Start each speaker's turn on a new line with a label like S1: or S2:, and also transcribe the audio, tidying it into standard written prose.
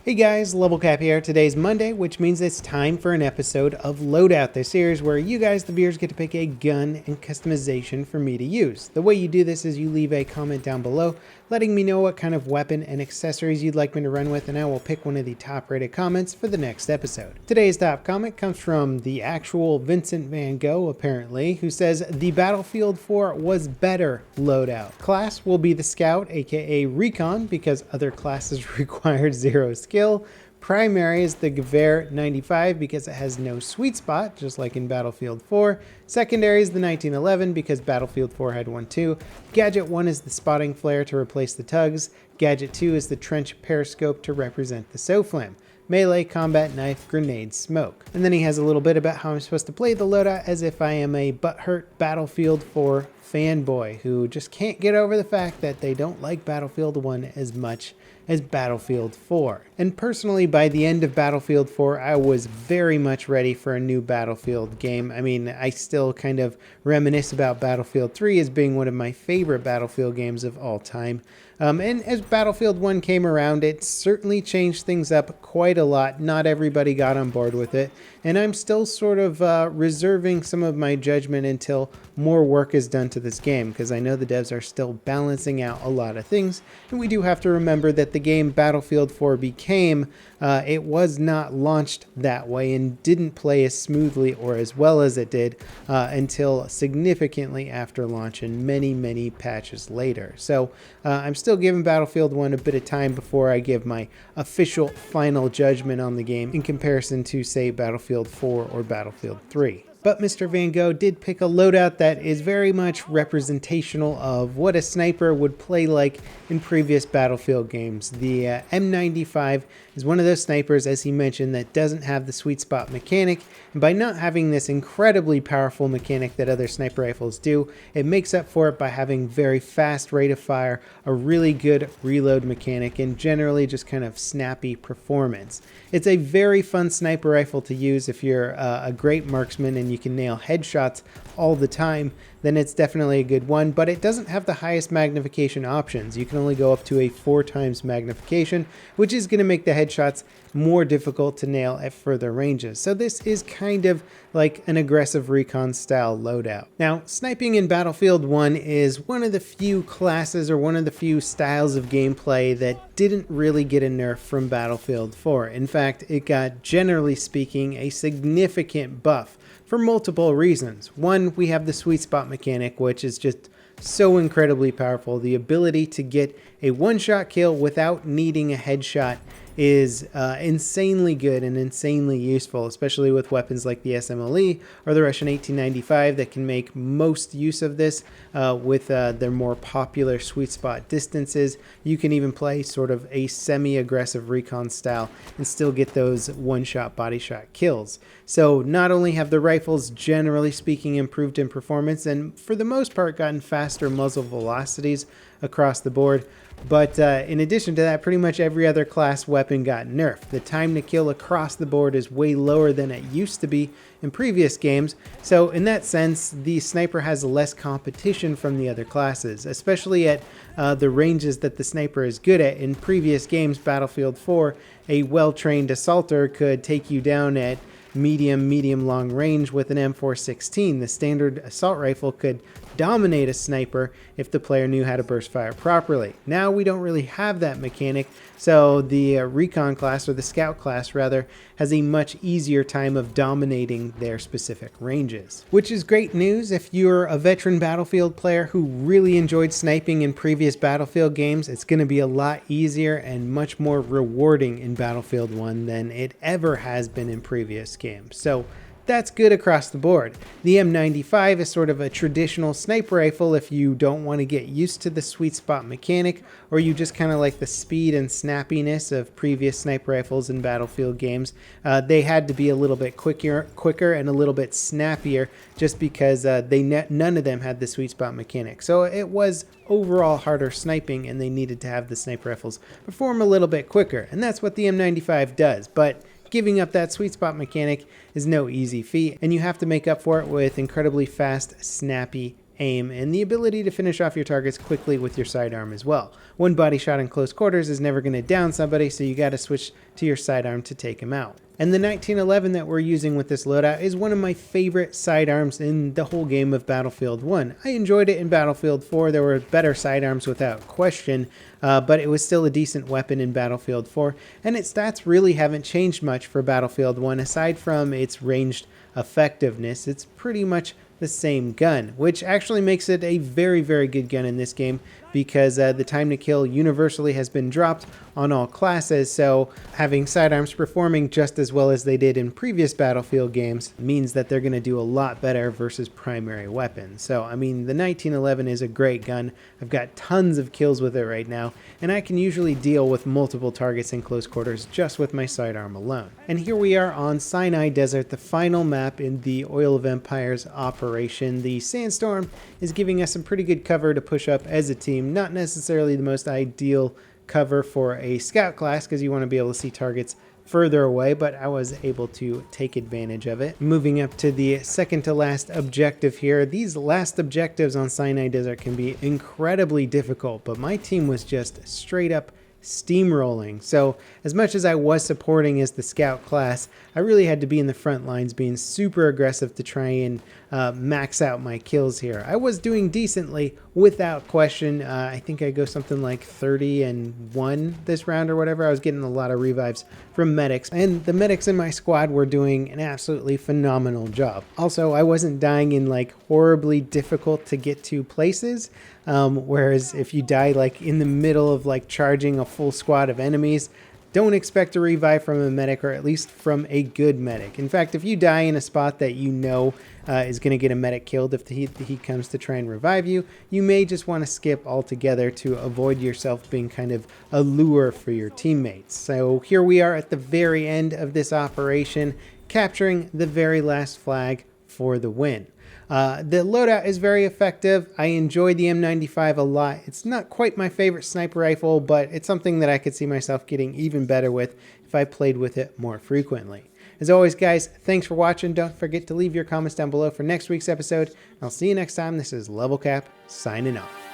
S1: Hey guys, Level Cap here. Today's Monday, which means it's time for an episode of Loadout, the series where you guys, the viewers, get to pick a gun and customization for me to use. The way you do this is you leave a comment down below letting me know what kind of weapon and accessories you'd like me to run with, and I will pick one of the top rated comments for the next episode. Today's top comment comes from the actual Vincent Van Gogh, apparently, who says, "The Battlefield 4 was better loadout. Class will be the Scout, aka Recon, because other classes required 0 skill. Primary is the Gewehr 95 because it has no sweet spot, just like in Battlefield 4. Secondary is the 1911 because Battlefield 4 had one too. Gadget 1 is the spotting flare to replace the tugs. Gadget 2 is the trench periscope to represent the SOFLAM. Melee, combat, knife, grenade, smoke." And then he has a little bit about how I'm supposed to play the loadout as if I am a Butthurt Battlefield 4 fanboy who just can't get over the fact that they don't like Battlefield 1 as much as Battlefield 4. And personally, by the end of Battlefield 4, I was very much ready for a new Battlefield game. I mean, I still kind of reminisce about Battlefield 3 as being one of my favorite Battlefield games of all time. And as Battlefield 1 came around, it certainly changed things up quite a lot. Not everybody got on board with it, and I'm still sort of reserving some of my judgment until more work is done to this game, because I know the devs are still balancing out a lot of things, and we do have to remember that the game Battlefield 4 became, it was not launched that way and didn't play as smoothly or as well as it did until significantly after launch and many patches later. So I'm still giving Battlefield 1 a bit of time before I give my official final judgment on the game in comparison to, say, Battlefield 4 or Battlefield 3. But Mr. Van Gogh did pick a loadout that is very much representational of what a sniper would play like in previous Battlefield games. The M95 is one of those snipers, as he mentioned, that doesn't have the sweet spot mechanic, and by not having this incredibly powerful mechanic that other sniper rifles do, it makes up for it by having very fast rate of fire, a really good reload mechanic, and generally just kind of snappy performance. It's a very fun sniper rifle to use if you're a great marksman and you can nail headshots all the time. Then it's definitely a good one, but it doesn't have the highest magnification options. You can only go up to a 4 times magnification, which is going to make the headshots more difficult to nail at further ranges. So this is kind of like an aggressive recon style loadout. Now, sniping in Battlefield 1 is one of the few classes or one of the few styles of gameplay that didn't really get a nerf from Battlefield 4. In fact, it got, generally speaking, a significant buff for multiple reasons. One, we have the sweet spot mechanic, which is just so incredibly powerful. The ability to get a one-shot kill without needing a headshot is insanely good and insanely useful, especially with weapons like the SMLE or the Russian 1895 that can make most use of this with their more popular sweet spot distances. You can even play sort of a semi-aggressive recon style and still get those one-shot body shot kills. So not only have the rifles, generally speaking, improved in performance and for the most part gotten faster muzzle velocities across the board, but in addition to that, pretty much every other class weapon got nerfed. The time to kill across the board is way lower than it used to be in previous games, so in that sense, the sniper has less competition from the other classes, especially at the ranges that the sniper is good at. In previous games, Battlefield 4, a well-trained assaulter could take you down at medium long range with an M416. The standard assault rifle could dominate a sniper if the player knew how to burst fire properly. Now we don't really have that mechanic, so the recon class, or the scout class rather, has a much easier time of dominating their specific ranges. Which is great news if you're a veteran Battlefield player who really enjoyed sniping in previous Battlefield games. It's going to be a lot easier and much more rewarding in Battlefield 1 than it ever has been in previous games. So that's good across the board. The M95 is sort of a traditional sniper rifle if you don't want to get used to the sweet spot mechanic, or you just kind of like the speed and snappiness of previous sniper rifles in Battlefield games. They had to be a little bit quicker and a little bit snappier just because none of them had the sweet spot mechanic. So it was overall harder sniping, and they needed to have the sniper rifles perform a little bit quicker, and that's what the M95 does. But giving up that sweet spot mechanic is no easy feat, and you have to make up for it with incredibly fast, snappy aim and the ability to finish off your targets quickly with your sidearm as well. One body shot in close quarters is never going to down somebody, so you got to switch to your sidearm to take him out. And the 1911 that we're using with this loadout is one of my favorite sidearms in the whole game of Battlefield 1. I enjoyed it in Battlefield 4. There were better sidearms without question, but it was still a decent weapon in Battlefield 4. And its stats really haven't changed much for Battlefield 1 aside from its ranged effectiveness. It's pretty much the same gun, which actually makes it a very, very good gun in this game because the time to kill universally has been dropped on all classes, so having sidearms performing just as well as they did in previous Battlefield games means that they're going to do a lot better versus primary weapons. So, I mean, the 1911 is a great gun. I've got tons of kills with it right now, and I can usually deal with multiple targets in close quarters just with my sidearm alone. And here we are on Sinai Desert, the final map in the Oil of Empires operation. The Sandstorm is giving us some pretty good cover to push up as a team, not necessarily the most ideal cover for a scout class because you want to be able to see targets further away, but I was able to take advantage of it. Moving up to the second to last objective here. These last objectives on Sinai Desert can be incredibly difficult, but my team was just straight up steamrolling. So as much as I was supporting as the scout class, I really had to be in the front lines being super aggressive to try and max out my kills here. I was doing decently without question. I think I go something like 30-1 this round or whatever. I was getting a lot of revives from medics, and the medics in my squad were doing an absolutely phenomenal job. Also, I wasn't dying in like horribly difficult to get to places. Whereas if you die like in the middle of like charging a full squad of enemies, don't expect a revive from a medic, or at least from a good medic. In fact, if you die in a spot that you know is going to get a medic killed if he comes to try and revive you, you may just want to skip altogether to avoid yourself being kind of a lure for your teammates. So here we are at the very end of this operation, capturing the very last flag for the win. The loadout is very effective. I enjoy the M95 a lot. It's not quite my favorite sniper rifle, but it's something that I could see myself getting even better with if I played with it more frequently. As always, guys, thanks for watching. Don't forget to leave your comments down below for next week's episode. I'll see you next time. This is Level Cap signing off.